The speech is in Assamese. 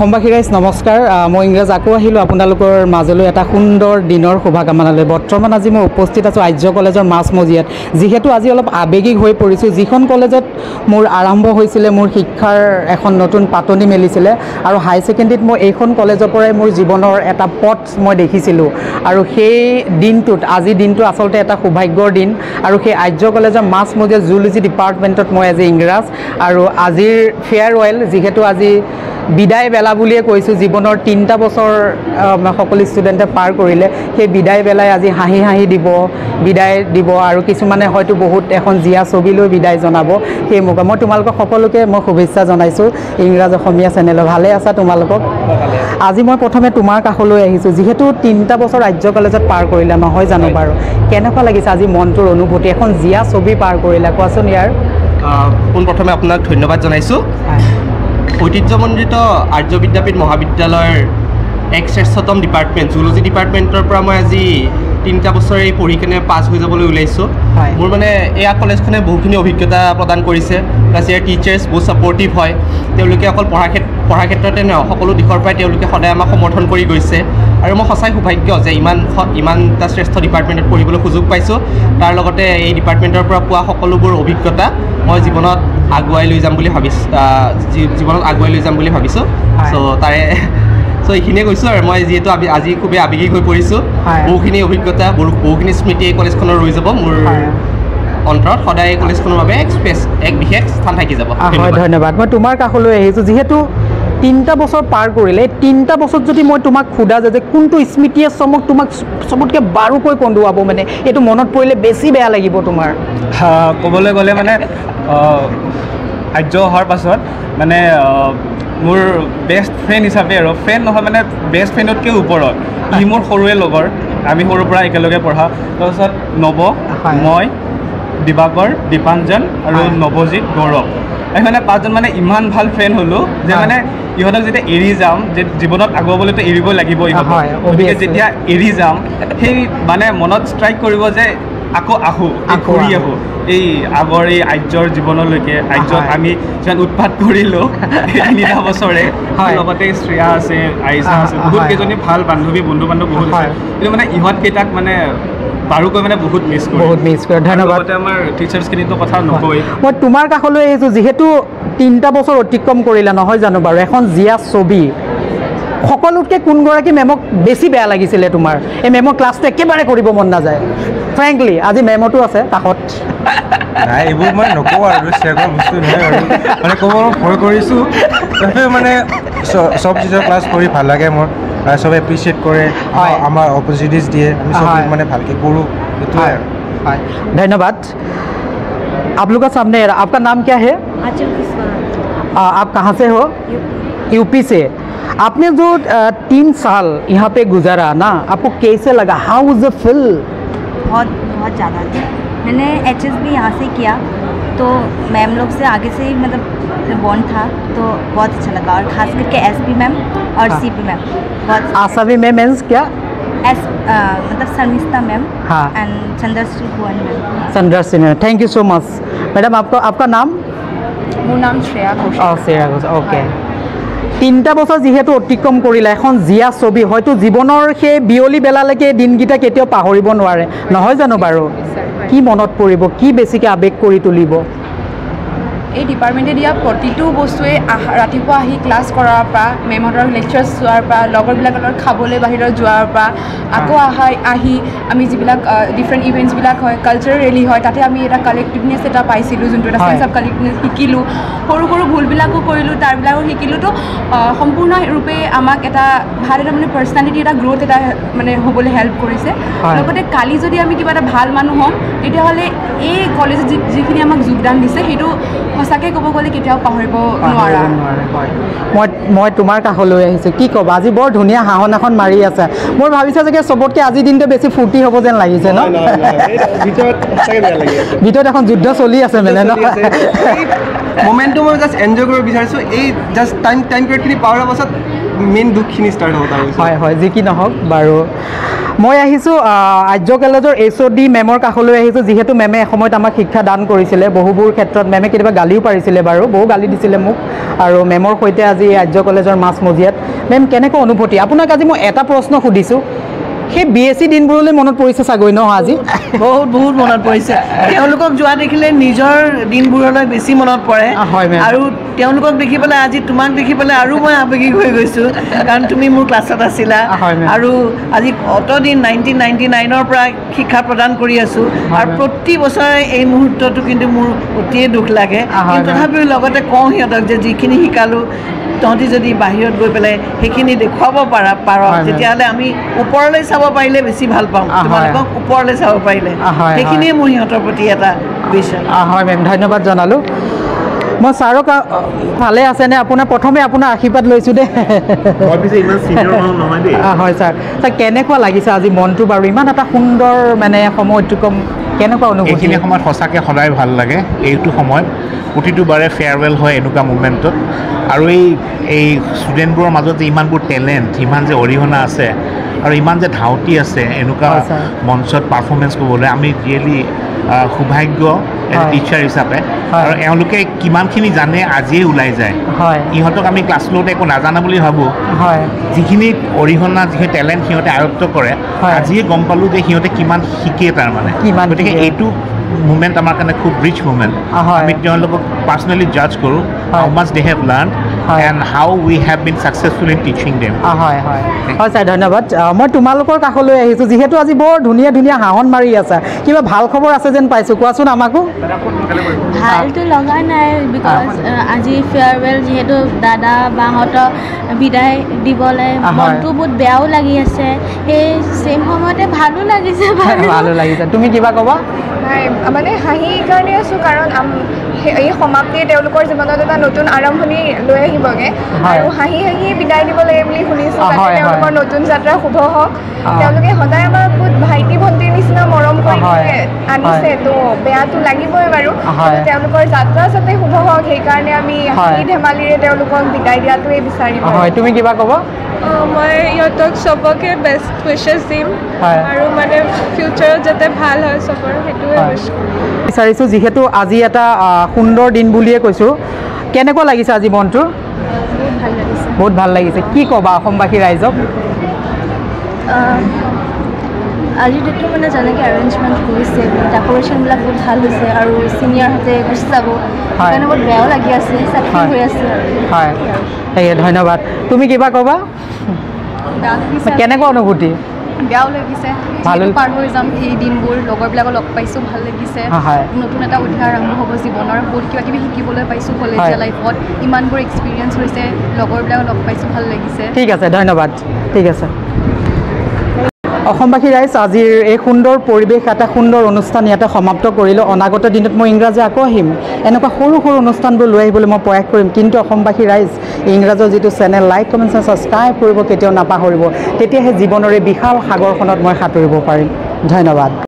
অসমবাসী গাইজ নমস্কাৰ মই ইংৰাজ আকৌ আহিলোঁ আপোনালোকৰ মাজলৈ এটা সুন্দৰ দিনৰ শুভকামনালৈ বৰ্তমান আজি মই উপস্থিত আছোঁ আৰ্য কলেজৰ মাজমজিয়াত যিহেতু আজি অলপ আৱেগিক হৈ পৰিছোঁ যিখন কলেজত মোৰ আৰম্ভ হৈছিলে মোৰ শিক্ষাৰ এখন নতুন পাতনি মেলিছিলে আৰু হাই ছেকেণ্ডেৰীত মই এইখন কলেজৰ পৰাই মোৰ জীৱনৰ এটা পথ মই দেখিছিলোঁ আৰু সেই দিনটোত আজি দিনটো আচলতে এটা সৌভাগ্যৰ দিন আৰু সেই আৰ্য কলেজৰ মাজমজিয়াত জুলজি ডিপাৰ্টমেণ্টত মই আজি ইংৰাজ আৰু আজিৰ ফেয়াৰৱেল যিহেতু আজি বিদায় বেলা বুলিয়ে কৈছোঁ জীৱনৰ 3টা বছৰ সকলো ষ্টুডেণ্টে পাৰ কৰিলে সেই বিদায় বেলাই আজি হাঁহি হাঁহি বিদায় দিব আৰু কিছুমানে হয়তো বহুত এখন জীয়া ছবি লৈ বিদায় জনাব সেই মৌকা মই তোমালোকক সকলোকে মই শুভেচ্ছা জনাইছোঁ ইংৰাজ অসমীয়া চেনেলত ভালে আছা তোমালোকক আজি মই প্ৰথমে তোমাৰ কাষলৈ আহিছোঁ যিহেতু 3টা বছৰ আৰ্য কলেজত পাৰ কৰিলা নহয় জানো বাৰু কেনেকুৱা লাগিছে আজি মনটোৰ অনুভূতি এখন জীয়া ছবি পাৰ কৰিলা কোৱাচোন ইয়াৰ পোনপ্ৰথমে আপোনাক ধন্যবাদ জনাইছোঁ ঐতিহ্যমণ্ডিত আৰ্য বিদ্যাপীঠ মহাবিদ্যালয়ৰ এক শ্ৰেষ্ঠতম ডিপাৰ্টমেণ্ট জুলজি ডিপাৰ্টমেণ্টৰ পৰা মই আজি 3টা বছৰে পঢ়ি কেনে পাছ হৈ যাবলৈ ওলাইছোঁ মোৰ মানে এয়া কলেজখনে বহুখিনি অভিজ্ঞতা প্ৰদান কৰিছে প্লাছ ইয়াৰ টিচাৰ্ছ বহুত ছাপৰ্টিভ হয় তেওঁলোকে অকল পঢ়াৰ ক্ষেত্ৰতে নহয় সকলো দিশৰ পৰাই তেওঁলোকে সদায় আমাক সমৰ্থন কৰি গৈছে আৰু মই সঁচাই সৌভাগ্য যে ইমান এটা শ্ৰেষ্ঠ ডিপাৰ্টমেণ্টত পঢ়িবলৈ সুযোগ পাইছোঁ তাৰ লগতে এই ডিপাৰ্টমেণ্টৰ পৰা পোৱা সকলোবোৰ অভিজ্ঞতা মই জীৱনত আগুৱাই লৈ যাম বুলি ভাবিছোঁ চ' এইখিনিয়ে কৈছোঁ আৰু মই যিহেতু আজি খুবেই আৱেগিক হৈ পৰিছোঁ বহুখিনি অভিজ্ঞতা বহুখিনি স্মৃতি এই কলেজখনৰ ৰৈ যাব মোৰ অন্তৰত সদায় এই কলেজখনৰ বাবে এক বিশেষ স্থান থাকি যাব ধন্যবাদ মই তোমাৰ কাষলৈ আহিছোঁ যিহেতু 3টা বছৰ পাৰ কৰিলে 3টা বছৰত যদি মই তোমাক সোধা যে কোনটো স্মৃতিয়ে তোমাক চবতকৈ বাৰুকৈ কন্দুৱাব মানে এইটো মনত পৰিলে বেছি বেয়া লাগিব তোমাৰ ক'বলৈ গ'লে মানে আৰ্য অহাৰ পাছত মানে মোৰ বেষ্ট ফ্ৰেণ্ড হিচাপে আৰু ফ্ৰেণ্ড নহয় মানে বেষ্ট ফ্ৰেণ্ডতকৈ ওপৰত ই মোৰ সৰুৱে লগৰ আমি সৰুৰ পৰা একেলগে পঢ়া তাৰপিছত নৱ মই দিবাকৰ দীপাঞ্জন আৰু নৱজিৎ গৌৰৱ এই মানে 5জন মানে ইমান ভাল ফ্ৰেণ্ড হ'লোঁ যে মানে ইহঁতক যেতিয়া এৰি যাম যে জীৱনত আগুৱাবলৈতো এৰিব লাগিব গতিকে যেতিয়া এৰি যাম সেই মানে মনত ষ্ট্ৰাইক কৰিব যে আকৌ ঘূৰি আহোঁ এই আগৰ এই আৰ্যৰ জীৱনলৈকে আৰ্যত আমি যিমান উৎপাত কৰিলোঁ 3টা বছৰে লগতে শ্ৰেয়া আছে আইজা আছে বহুত কেইজনী ভাল বন্ধু বান্ধৱ বহুত আছে কিন্তু মানে ইহঁতকেইটাক মানে বাৰুকৈ মানে বহুত মিছ কৰোঁ ধন্যবাদ আমাৰ টিচাৰ্ছখিনিতো কথা নকয় মই তোমাৰ কাষলৈ আহিছোঁ যিহেতু 3টা বছৰ অতিক্ৰম কৰিলা নহয় জানো বাৰু এখন জীয়া ছবি সকলোতকৈ কোনগৰাকী মেমক বেছি বেয়া লাগিছিলে তোমাৰ এই মেমৰ ক্লাছটো একেবাৰে কৰিব মন নাযায় ফ্ৰেংকলি আজি মেমতো আছে কাষত নাই এইবোৰ মই নকওঁ আৰু শ্বেয়াৰ কৰা বস্তু নহয় আৰু মানে ক'ব ভয় কৰিছোঁ তথাপিও মানে চব টিচাৰ ক্লাছ কৰি ভাল লাগে মোৰ চবে এপ্ৰিচিয়েট কৰে আমাৰ অপৰচুনিটিজ দিয়ে আমি চব মানে ভালকৈ কৰোঁ সেইটোৱে धन्यवाद आप लोग का सामने आपका नाम क्या है आप कहाँ से हो यूपी से आपने जो 3 साल यहाँ पे गुजारा ना आपको कैसे लगा हाउ वाज द फील बहुत ज़्यादा मैंने HSB यहाँ से किया तो मैम लोग से आगे से ही मतलब बॉन्ड था तो बहुत अच्छा लगा और ख़ास करके SP मैम और CP मैम बहुत आसामी मैम मीन्स क्या मतलब Sharmishtha ma'am and Chandrashree Bhuvan ma'am Chandrashree ma'am thank you so much madam आपका नाम মোৰ নাম শ্ৰেয়া ঘোষ শ্ৰেয়া ঘোষ অ'কে 3টা বছৰ যিহেতু অতিক্ৰম কৰিলা এখন জীয়া ছবি হয়তো জীৱনৰ সেই বিয়লি বেলালৈকে দিনকেইটা কেতিয়াও পাহৰিব নোৱাৰে নহয় জানো বাৰু কি মনত পৰিব কি বেছিকৈ আৱেগ কৰি তুলিব এই ডিপাৰ্টমেণ্টে দিয়া প্ৰতিটো বস্তুৱে ৰাতিপুৱা আহি ক্লাছ কৰাৰ পৰা মেমহঁতৰ লেকচাৰ্ছ চোৱাৰ পৰা লগৰবিলাকৰ লগত খাবলৈ বাহিৰত যোৱাৰ পৰা আকৌ আহি আমি যিবিলাক ডিফাৰেণ্ট ইভেণ্টছবিলাক হয় কালচাৰেল ৰেলী হয় তাতে আমি এটা কালেক্টিভনেছ এটা পাইছিলোঁ যোনটো এটা চেন্স অফ কালেক্টিভনেছ শিকিলোঁ সৰু ভুলবিলাকো কৰিলোঁ তাৰবিলাকো শিকিলোঁ তো সম্পূৰ্ণৰূপে আমাক এটা ভাল এটা মানে পাৰ্চনেলিটি এটা গ্ৰ'থ এটা মানে হ'বলৈ হেল্প কৰিছে লগতে কালি যদি আমি কিবা এটা ভাল মানুহ হ'ম তেতিয়াহ'লে এই কলেজত যিখিনি আমাক যোগদান দিছে সেইটো সঁচাকৈ ক'ব গ'লে কেতিয়াও পাহৰিব নোৱাৰা মই তোমাৰ কাষলৈ আহিছোঁ কি ক'বা আজি বৰ ধুনীয়া হাঁহন এখন মাৰি আছে মোৰ ভাবিছোঁ চাগে চবতকৈ আজিৰ দিনটো বেছি ফূৰ্তি হ'ব যেন লাগিছে ন ভিতৰত এখন যুদ্ধ চলি আছে মানে ন মমেণ্টটো মই জাষ্ট এনজয় কৰিব বিচাৰিছোঁ এই জাষ্ট টাইম পিৰিয়ডখিনি পাৰ হোৱাৰ পাছত মেইন দুখখিনি ষ্টাৰ্ট হ'ব তাৰ হয় হয় যি কি নহওক বাৰু মই আহিছোঁ আৰ্য কলেজৰ HOD মেমৰ কাষলৈ আহিছোঁ যিহেতু মেমে এসময়ত আমাক শিক্ষা দান কৰিছিলে বহুবোৰ ক্ষেত্ৰত মেমে কেতিয়াবা গালিও পাৰিছিলে বাৰু বহু গালি দিছিলে মোক আৰু মেমৰ সৈতে আজি আৰ্য কলেজৰ মাজমজিয়াত মেম কেনেকুৱা অনুভূতি আপোনাক আজি মই এটা প্ৰশ্ন সুধিছোঁ সেই BSc দিনবোৰলৈ মনত পৰিছে চাগৈ ন আজি বহুত মনত পৰিছে তেওঁলোকক যোৱা দেখিলে নিজৰ দিনবোৰলৈ বেছি মনত পৰে আৰু তেওঁলোকক দেখি পেলাই আজি তোমাক দেখি পেলাই আৰু মই আৱেগিক হৈ গৈছোঁ কাৰণ তুমি মোৰ ক্লাছত আছিলা আৰু আজি অতদিন 1999ৰ পৰা শিক্ষা প্ৰদান কৰি আছোঁ আৰু প্ৰতি বছৰে এই মুহূৰ্তটো কিন্তু মোৰ অতিয়ে দুখ লাগে কিন্তু তথাপিও লগতে কওঁ সিহঁতক যে যিখিনি শিকালোঁ তহঁতি যদি বাহিৰত গৈ পেলাই সেইখিনি দেখুৱাব পাৰ তেতিয়াহ'লে আমি ওপৰলৈ চাব পাৰিলে বেছি ভাল পাম তোমালোকক ওপৰলৈ চাব পাৰিলে সেইখিনিয়ে মোৰ সিহঁতৰ প্ৰতি এটা বিষয় হয় মেম ধন্যবাদ জনালোঁ মই ছাৰক ভালে আছেনে আপোনাৰ প্ৰথমে আপোনাৰ আশীৰ্বাদ লৈছোঁ দেই হয় ছাৰ কেনেকুৱা লাগিছে আজি মনটো বাৰু ইমান এটা সুন্দৰ মানে সময় অতিক্ৰম কেনেকুৱা অনুভূতি এইখিনি সময়ত সঁচাকৈ সদায় ভাল লাগে এইটো সময়ত প্ৰতিটো বাৰে ফেয়াৰৱেল হয় এনেকুৱা মুভমেণ্টত আৰু এই ষ্টুডেণ্টবোৰৰ মাজত যে ইমানবোৰ টেলেণ্ট ইমান যে অৰিহণা আছে আৰু ইমান যে ধাউতি আছে এনেকুৱা মঞ্চত পাৰফৰ্মেঞ্চ কৰিবলৈ আমি ৰিয়েলি সৌভাগ্য টিচাৰ হিচাপে আৰু এওঁলোকে কিমানখিনি জানে আজিয়ে ওলাই যায় ইহঁতক আমি ক্লাছ লওঁতে একো নাজানা বুলি ভাবোঁ যিখিনি অৰিহণা যিখিনি টেলেণ্ট সিহঁতে আয়ত্ব কৰে আজিয়ে গম পালোঁ যে সিহঁতে কিমান শিকে তাৰমানে গতিকে এইটো মুভমেণ্ট আমাৰ কাৰণে খুব ৰিচ মুভমেণ্ট আমি তেওঁলোকক পাৰ্চনেলি জাজ কৰোঁ how much they have learn and how we have been successful in teaching them হয় ছাৰ ধন্যবাদ মই তোমালোকৰ কাষলৈ আহিছোঁ যিহেতু আজি বৰ ধুনীয়া হাঁহন মাৰি আছা কিবা ভাল খবৰ আছে যেন পাইছোঁ কোৱাচোন আমাকো ভালটো লগা নাই বিকজ আজি ফেয়াৰৱেল যিহেতু দাদা বাহঁতক বিদায় দিবলৈ মনটো বহুত বেয়াও লাগি আছে সেই চেম সময়তে ভালো লাগিছে তুমি কিবা ক'বা মানে হাঁহি কাৰণে আছোঁ কাৰণ এই সমাপ্তিয়ে তেওঁলোকৰ জীৱনত এটা নতুন আৰম্ভণি লৈ আহিবগৈ আৰু হাঁহি বিদায় দিব লাগে বুলি শুনিছোঁ তেওঁলোকৰ নতুন যাত্ৰা শুভ হওক তেওঁলোকে সদায় আমাক বহুত ভাইটি ভণ্টিৰ নিচিনা মৰম কৰি আনিছে তো বেয়াটো লাগিবই বাৰু তেওঁলোকৰ যাত্ৰা যাতে শুভ হওক সেইকাৰণে আমি হাঁহি ধেমালিৰে তেওঁলোকক বিদায় দিয়াটোৱে বিচাৰিম তুমি কিবা ক'বা মই সিহঁতক চবকে বেষ্ট উইচেছ দিম আৰু মানে ফিউচাৰত যাতে ভাল হয় চবৰ সেইটোৱে উইচ বিচাৰিছোঁ যিহেতু আজি এটা সুন্দৰ দিন বুলিয়ে কৈছোঁ কেনেকুৱা লাগিছে আজি মনটো বহুত ভাল লাগিছে কি ক'বা অসমবাসী ৰাইজক আজিৰ ডেটটো মানে যেনেকৈ এৰেঞ্জমেণ্ট কৰিছে ডেক'ৰেশ্যনবিলাক বহুত ভাল হৈছে আৰু ছিনিয়ৰহঁতে গুচি যাব সেইকাৰণে বহুত বেয়াও লাগি আছে চেক্ৰিফাইচ হৈ আছে হয় ধন্যবাদ তুমি কিবা ক'বা কেনেকুৱা অনুভূতি বেয়াও লাগিছে পাৰ হৈ যাম এই দিনবোৰ লগৰবিলাকক লগ পাইছোঁ ভাল লাগিছে নতুন এটা অধ্যায় আৰম্ভ হ'ব জীৱনৰ বহুত কিবা কিবি শিকিবলৈ পাইছোঁ কলেজীয়া লাইফত ইমানবোৰ এক্সপিৰিয়েঞ্চ হৈছে লগৰবিলাকক লগ পাইছোঁ ভাল লাগিছে ঠিক আছে ধন্যবাদ ঠিক আছে অসমবাসী ৰাইজ আজিৰ এই সুন্দৰ পৰিৱেশ এটা সুন্দৰ অনুষ্ঠান ইয়াতে সমাপ্ত কৰিলোঁ অনাগত দিনত মই ইংৰাজী আকৌ আহিম এনেকুৱা সৰু অনুষ্ঠানবোৰ লৈ আহিবলৈ মই প্ৰয়াস কৰিম কিন্তু অসমবাসী ৰাইজ ইংৰাজৰ যিটো চেনেল লাইক কমেণ্ট ছাবস্ক্ৰাইব কৰিব কেতিয়াও নাপাহৰিব তেতিয়াহে জীৱনৰ এই বিশাল সাগৰখনত মই সাঁতুৰিব পাৰিম ধন্যবাদ